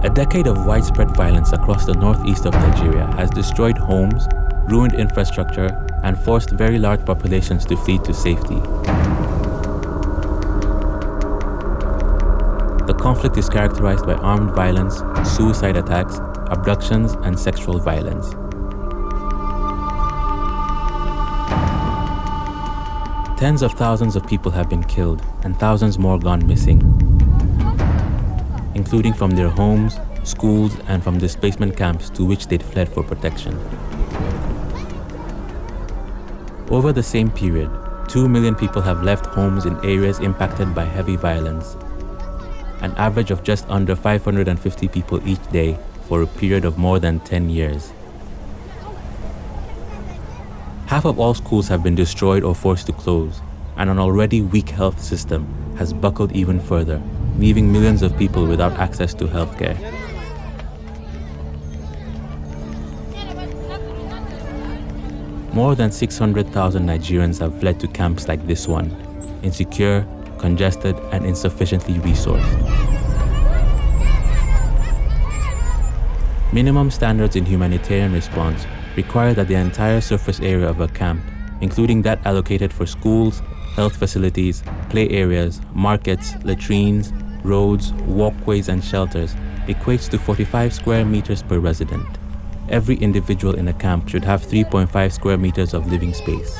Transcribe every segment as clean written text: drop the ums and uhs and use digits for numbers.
A decade of widespread violence across the northeast of Nigeria has destroyed homes, ruined infrastructure, and forced very large populations to flee to safety. The conflict is characterized by armed violence, suicide attacks, abductions, and sexual violence. Tens of thousands of people have been killed and thousands more gone missing, including from their homes, schools, and from displacement camps to which they'd fled for protection. Over the same period, 2 million people have left homes in areas impacted by heavy violence, an average of just under 550 people each day for a period of more than 10 years. Half of all schools have been destroyed or forced to close, and an already weak health system has buckled even further, leaving millions of people without access to healthcare. More than 600,000 Nigerians have fled to camps like this one, insecure, congested, and insufficiently resourced. Minimum standards in humanitarian response require that the entire surface area of a camp, including that allocated for schools, health facilities, play areas, markets, latrines, roads, walkways, and shelters, equates to 45 square meters per resident. Every individual in a camp should have 3.5 square meters of living space.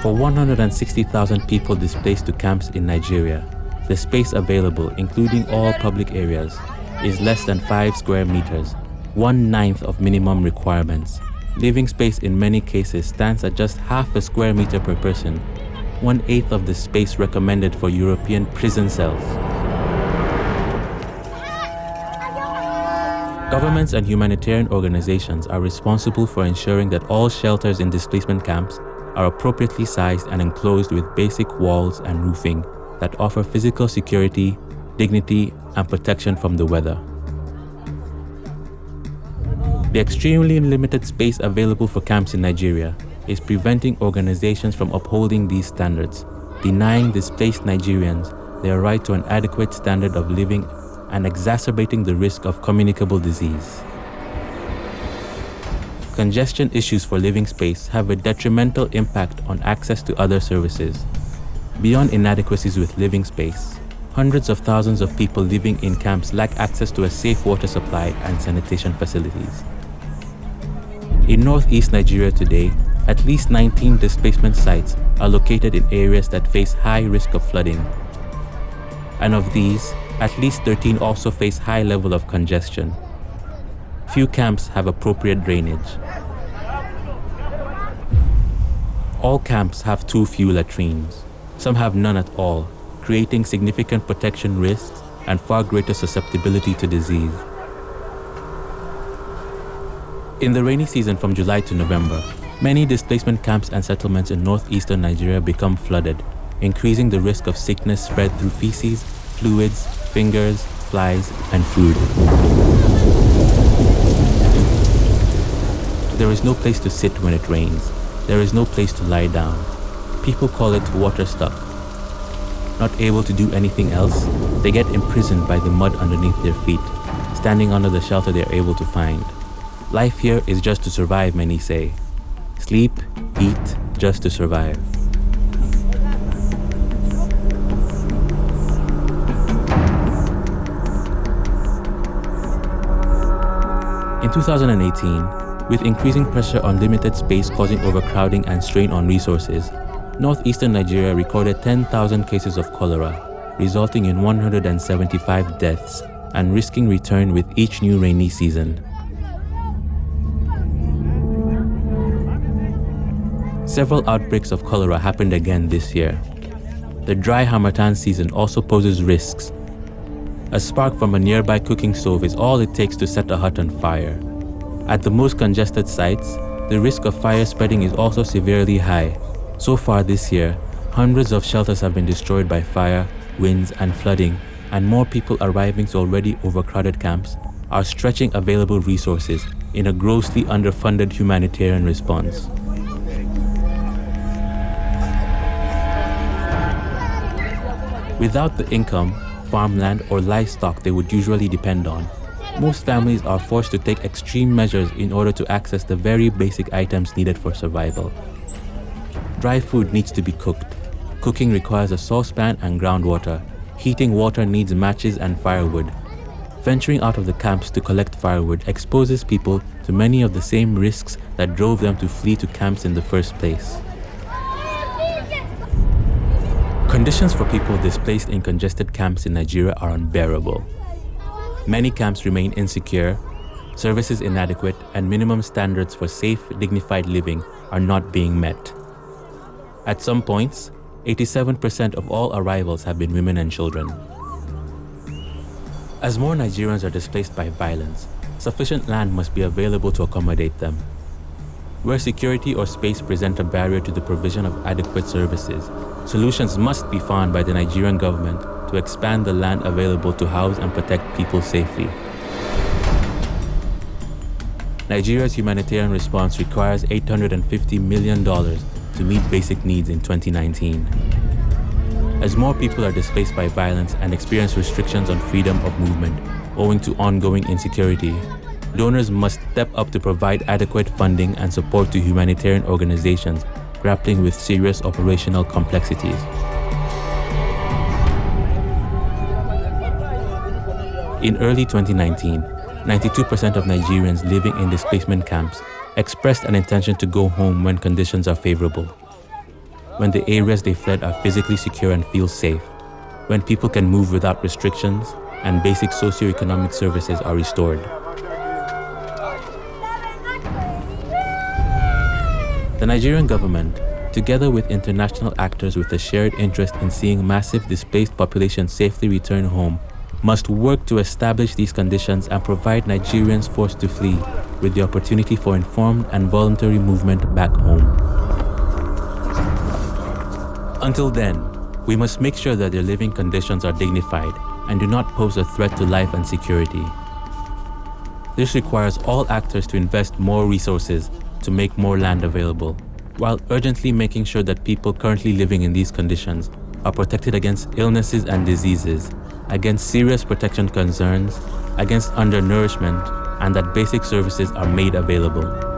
For 160,000 people displaced to camps in Nigeria, the space available, including all public areas, is less than 5 square meters, 1/9 of minimum requirements. Living space in many cases stands at just half a square meter per person, 1/8 of the space recommended for European prison cells. Governments and humanitarian organizations are responsible for ensuring that all shelters in displacement camps are appropriately sized and enclosed with basic walls and roofing that offer physical security, dignity, and protection from the weather. The extremely limited space available for camps in Nigeria is preventing organizations from upholding these standards, denying displaced Nigerians their right to an adequate standard of living and exacerbating the risk of communicable disease. Congestion issues for living space have a detrimental impact on access to other services. Beyond inadequacies with living space, hundreds of thousands of people living in camps lack access to a safe water supply and sanitation facilities. In northeast Nigeria today, at least 19 displacement sites are located in areas that face high risk of flooding. And of these, at least 13 also face high level of congestion. Few camps have appropriate drainage. All camps have too few latrines. Some have none at all, creating significant protection risks and far greater susceptibility to disease. In the rainy season from July to November, many displacement camps and settlements in northeastern Nigeria become flooded, increasing the risk of sickness spread through feces, fluids, fingers, flies, and food. There is no place to sit when it rains. There is no place to lie down. People call it water stuck. Not able to do anything else, they get imprisoned by the mud underneath their feet, standing under the shelter they are able to find. Life here is just to survive, many say. Sleep, eat, just to survive. In 2018, with increasing pressure on limited space causing overcrowding and strain on resources, northeastern Nigeria recorded 10,000 cases of cholera, resulting in 175 deaths and risking return with each new rainy season. Several outbreaks of cholera happened again this year. The dry Harmattan season also poses risks. A spark from a nearby cooking stove is all it takes to set a hut on fire. At the most congested sites, the risk of fire spreading is also severely high. So far this year, hundreds of shelters have been destroyed by fire, winds, and flooding, and more people arriving to already overcrowded camps are stretching available resources in a grossly underfunded humanitarian response. Without the income, farmland, or livestock they would usually depend on, most families are forced to take extreme measures in order to access the very basic items needed for survival. Dry food needs to be cooked. Cooking requires a saucepan and groundwater. Heating water needs matches and firewood. Venturing out of the camps to collect firewood exposes people to many of the same risks that drove them to flee to camps in the first place. Conditions for people displaced in congested camps in Nigeria are unbearable. Many camps remain insecure, services inadequate, and minimum standards for safe, dignified living are not being met. At some points, 87% of all arrivals have been women and children. As more Nigerians are displaced by violence, sufficient land must be available to accommodate them. Where security or space present a barrier to the provision of adequate services, solutions must be found by the Nigerian government to expand the land available to house and protect people safely. Nigeria's humanitarian response requires $850 million to meet basic needs in 2019. As more people are displaced by violence and experience restrictions on freedom of movement owing to ongoing insecurity, donors must step up to provide adequate funding and support to humanitarian organizations grappling with serious operational complexities. In early 2019, 92% of Nigerians living in displacement camps expressed an intention to go home when conditions are favorable, when the areas they fled are physically secure and feel safe, when people can move without restrictions, and basic socioeconomic services are restored. The Nigerian government, together with international actors with a shared interest in seeing massive displaced populations safely return home, must work to establish these conditions and provide Nigerians forced to flee with the opportunity for informed and voluntary movement back home. Until then, we must make sure that their living conditions are dignified and do not pose a threat to life and security. This requires all actors to invest more resources to make more land available, while urgently making sure that people currently living in these conditions are protected against illnesses and diseases, against serious protection concerns, against undernourishment, and that basic services are made available.